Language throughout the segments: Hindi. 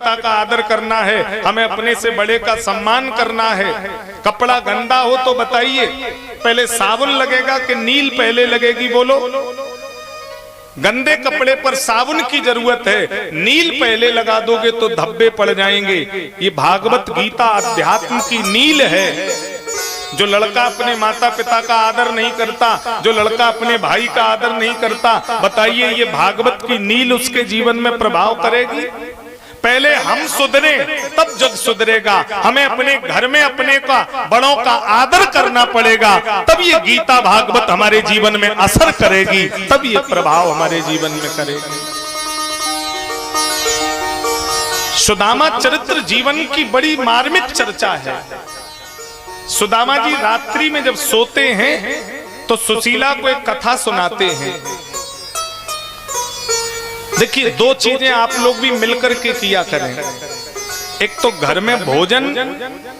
का आदर करना है, हमें अपने से बड़े का सम्मान करना है। कपड़ा गंदा हो तो बताइए पहले साबुन लगेगा कि नील पहले लगेगी? बोलो। गंदे कपड़े पर साबुन की जरूरत है, नील पहले लगा दोगे तो धब्बे पड़ जाएंगे। ये भागवत गीता अध्यात्म की नील है। जो लड़का अपने माता पिता का आदर नहीं करता, जो लड़का अपने भाई का आदर नहीं करता, बताइए ये भागवत की नील उसके जीवन में प्रभाव करेगी? पहले हम सुधरे तब जग सुधरेगा। हमें अपने घर में अपने का बड़ों का आदर करना पड़ेगा, तब ये गीता भागवत हमारे जीवन में असर करेगी, तब ये प्रभाव हमारे जीवन में करेगी। सुदामा चरित्र जीवन की बड़ी मार्मिक चर्चा है। सुदामा जी रात्रि में जब सोते हैं तो सुशीला को एक कथा सुनाते हैं। देखिए, दो चीजें आप लोग भी मिलकर के किया करें। एक तो घर में भोजन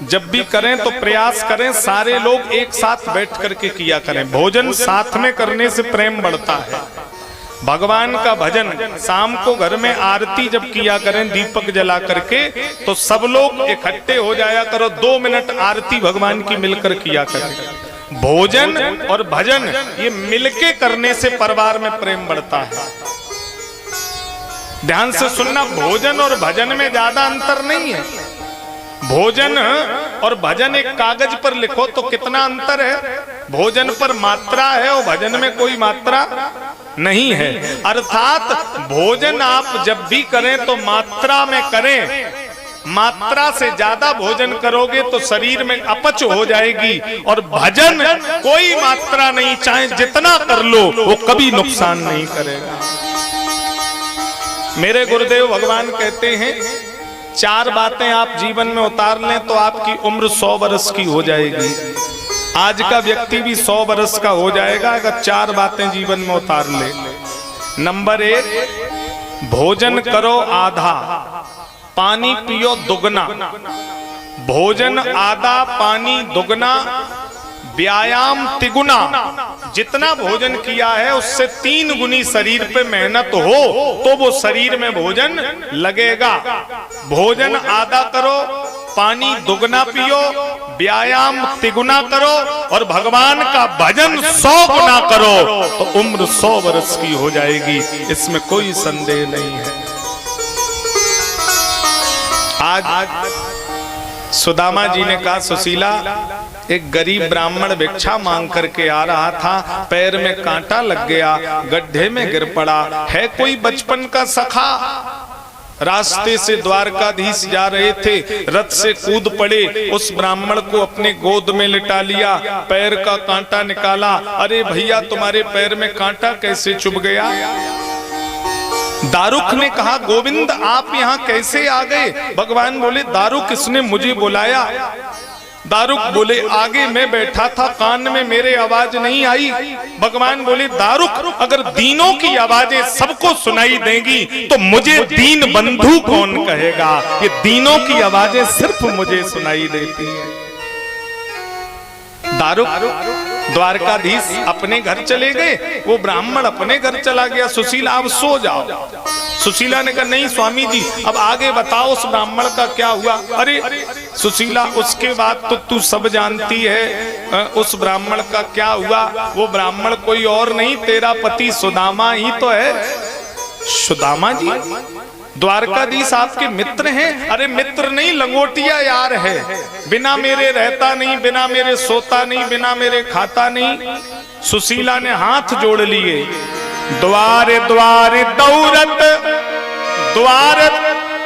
जब भी करें तो प्रयास करें सारे लोग एक साथ बैठ करके किया करें। भोजन साथ में करने से प्रेम बढ़ता है। भगवान का भजन शाम को घर में आरती जब किया करें दीपक जला करके, तो सब लोग इकट्ठे हो जाया करो, 2 मिनट आरती भगवान की मिलकर किया करें। भोजन और भजन ये मिलके करने से परिवार में प्रेम बढ़ता है। ध्यान से सुनना, भोजन और भजन में ज्यादा अंतर नहीं है। भोजन और भजन एक कागज पर लिखो तो कितना अंतर है। भोजन पर मात्रा है और भजन में कोई मात्रा नहीं है। अर्थात भोजन आप जब भी करें तो मात्रा में करें। मात्रा से ज्यादा भोजन करोगे तो शरीर में अपच हो जाएगी। और भजन कोई मात्रा नहीं, चाहे जितना कर लो वो कभी नुकसान नहीं करेगा। मेरे गुरुदेव भगवान कहते हैं 4 बातें आप जीवन में उतार लें तो आपकी उम्र 100 वर्ष की हो जाएगी। आज का व्यक्ति भी 100 वर्ष का हो जाएगा अगर 4 बातें जीवन में उतार ले। नंबर 1, भोजन करो आधा, पानी पियो दुगना। भोजन आधा, पानी दुगना, व्यायाम तिगुना। जितना भोजन किया है उससे 3 गुनी शरीर पे मेहनत हो तो वो शरीर में भोजन लगेगा। भोजन आधा करो, पानी दुगना पियो, व्यायाम तिगुना करो और भगवान का भजन 100 गुना करो तो उम्र 100 वर्ष की हो जाएगी। इसमें कोई संदेह नहीं है। आज सुदामा जी ने कहा, सुशीला, एक गरीब ब्राह्मण भिक्षा मांग करके आ रहा था, पैर में कांटा लग गया, गड्ढे में गिर पड़ा। है कोई बचपन का सखा? रास्ते से द्वारकाधीश जा रहे थे, रथ से कूद पड़े, उस ब्राह्मण को अपने गोद में लिटा लिया, पैर का कांटा निकाला। अरे भैया, तुम्हारे पैर में कांटा कैसे चुभ गया? दारुक ने कहा, गोविंद आप यहाँ कैसे आ गए? भगवान बोले, दारुक किसने मुझे बुलाया? दारुक बोले, आगे मैं बैठा था, कान में मेरे आवाज नहीं आई। भगवान बोले, दारुक अगर दीनों की आवाजें सबको सुनाई देंगी तो मुझे दीन बंधु कौन कहेगा? ये दीनों की आवाजें सिर्फ मुझे सुनाई देती हैं। दारुक द्वारकाधीश अपने घर चले गए, वो ब्राह्मण अपने घर चला गया। सुशीला, अब सो जाओ। सुशीला ने कहा, नहीं स्वामी जी, अब आगे बताओ उस ब्राह्मण का क्या हुआ? अरे सुशीला, उसके बाद तो तू सब जानती है, उस ब्राह्मण का क्या हुआ? वो ब्राह्मण कोई और नहीं, तेरा पति सुदामा ही तो है। सुदामा जी द्वारकाधीश आपके मित्र हैं? अरे मित्र नहीं, लंगोटिया यार है। बिना मेरे रहता नहीं, बिना मेरे सोता नहीं, बिना मेरे खाता नहीं। सुशीला ने हाथ जोड़ लिए, द्वार द्वार दौरत, द्वार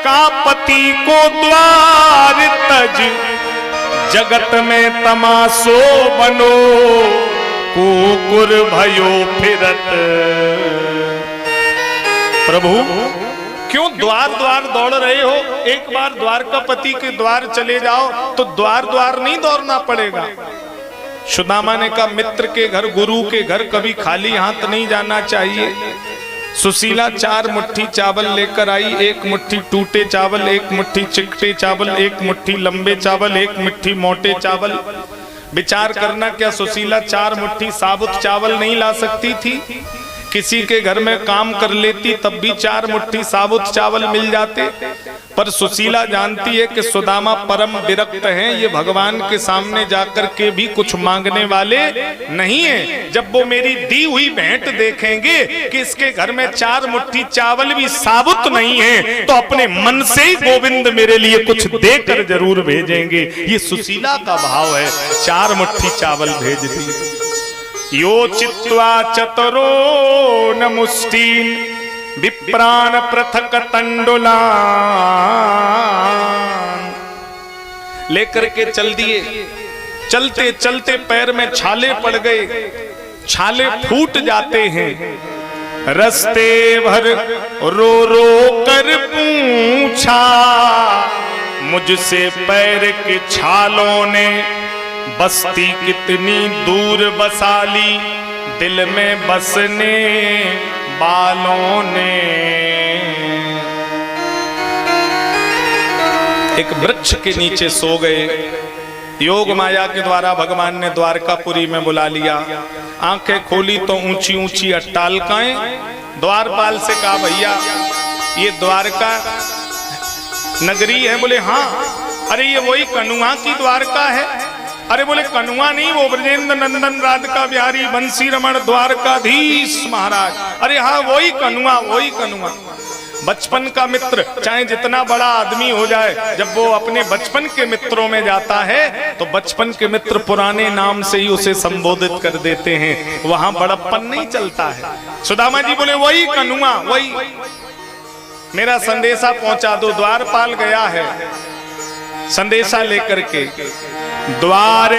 का पति को द्वार तज, जगत में तमाशो बनो, कुकुर भयो फिरत। प्रभु क्यों द्वार द्वार दौड़ रहे हो? एक बार द्वारकापति के द्वार चले जाओ तो द्वार द्वार नहीं दौड़ना पड़ेगा। सुदामा ने कहा, मित्र के घर, गुरु के घर कभी खाली हाथ नहीं जाना चाहिए। सुशीला 4 मुट्ठी चावल लेकर आई, 1 मुट्ठी टूटे चावल, 1 मुट्ठी चिकटे चावल, 1 मुट्ठी लंबे चावल, 1 मुट्ठी मोटे चावल। विचार करना, क्या सुशीला 4 मुट्ठी साबुत चावल नहीं ला सकती थी? किसी के घर में काम कर लेती तब भी 4 मुट्ठी साबुत चावल मिल जाते। पर सुशीला जानती है कि सुदामा परम विरक्त हैं, ये भगवान के सामने जाकर के भी कुछ मांगने वाले नहीं है। जब वो मेरी दी हुई भेंट देखेंगे कि इसके घर में 4 मुट्ठी चावल भी साबुत नहीं है, तो अपने मन से ही गोविंद मेरे लिए कुछ देकर जरूर भेजेंगे। ये सुशीला का भाव है। 4 मुट्ठी चावल भेज दी। यो चित्वा चतुरो न मुष्टीन विप्रान पृथक तंडुला लेकर के चल दिए। चलते चलते पैर में छाले पड़ गए, छाले फूट जाते हैं। रस्ते भर रो रो कर पूछा, मुझसे पैर के छालों ने बस्ती कितनी दूर बसा ली, दिल में बसने बालों ने। एक वृक्ष के नीचे सो गए। योग माया के द्वारा भगवान ने द्वारकापुरी में बुला लिया। आंखें खोली तो ऊंची ऊंची अट्टालकाएं। द्वारपाल से कहा, भैया ये द्वारका नगरी है? बोले हाँ। अरे ये वही कनुआ की द्वारका है? अरे बोले कनुआ नहीं, वो ब्रजेंद्र नंदन राधिका बिहारी बंसी रमण द्वारकाधीश महाराज। अरे हाँ वही कनुआ, वही कनुआ। बचपन का मित्र चाहे जितना बड़ा आदमी हो जाए, जब वो अपने बचपन के मित्रों में जाता है तो बचपन के मित्र पुराने नाम से ही उसे संबोधित कर देते हैं, वहां बड़प्पन नहीं चलता है। सुदामा जी बोले वही कनुआ, वही। मेरा संदेशा पहुंचा दो। द्वारपाल गया है संदेशा लेकर के। द्वार